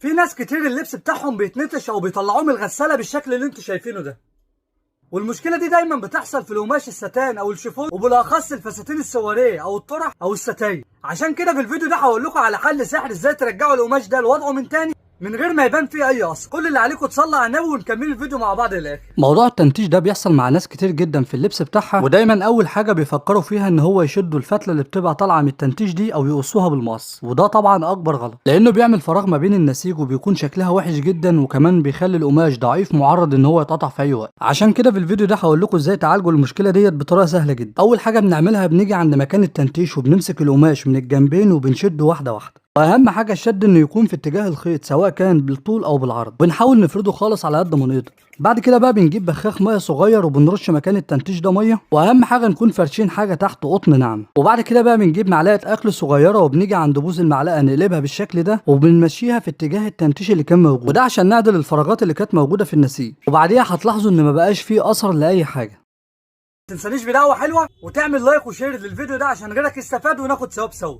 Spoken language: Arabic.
في ناس كتير اللبس بتاعهم بيتنتش او بيطلعوه من الغساله بالشكل اللي انتوا شايفينه ده، والمشكله دي دايما بتحصل في القماش الستان او الشيفون، وبالاخص الفساتين السواريه او الطرح او الستاير. عشان كده في الفيديو ده هقول لكم على حل سحر ازاي ترجعوا القماش ده لوضعه من تاني من غير ما يبان فيه اي اثر. كل اللي عليكم تصلوا على النبي ونكمل الفيديو مع بعض للاخر. موضوع التنتيج ده بيحصل مع ناس كتير جدا في اللبس بتاعها، ودايما اول حاجه بيفكروا فيها ان هو يشدوا الفتله اللي بتبقى طالعه من التنتيج دي او يقصوها بالمقص، وده طبعا اكبر غلط لانه بيعمل فراغ ما بين النسيج وبيكون شكلها وحش جدا، وكمان بيخلي القماش ضعيف معرض ان هو يتقطع في اي وقت. عشان كده في الفيديو ده هقول لكم ازاي تعالجوا المشكله ديت بطريقه سهله جدا. اول حاجه بنعملها بنيجي عند مكان التنتيش وبنمسك القماش من الجنبين وبنشده واحده واحده، واهم حاجه الشد انه يكون في اتجاه الخيط سواء كان بالطول او بالعرض، بنحاول نفرده خالص على قد ما نقدر. بعد كده بقى بنجيب بخاخ ميه صغير وبنرش مكان التنتيش ده ميه، واهم حاجه نكون فارشين حاجه تحت قطن ناعمه. وبعد كده بقى بنجيب معلقه اكل صغيره وبنيجي عند بوز المعلقه نقلبها بالشكل ده وبنمشيها في اتجاه التنتيش اللي كان موجود، وده عشان نعدل الفراغات اللي كانت موجوده في النسيج. وبعديها هتلاحظوا ان ما بقاش فيه اثر لاي حاجه. ما تنسانيش بدعوه حلوه وتعمل لايك وشير للفيديو ده عشان غيرك يستفاد وناخد ثواب سوا.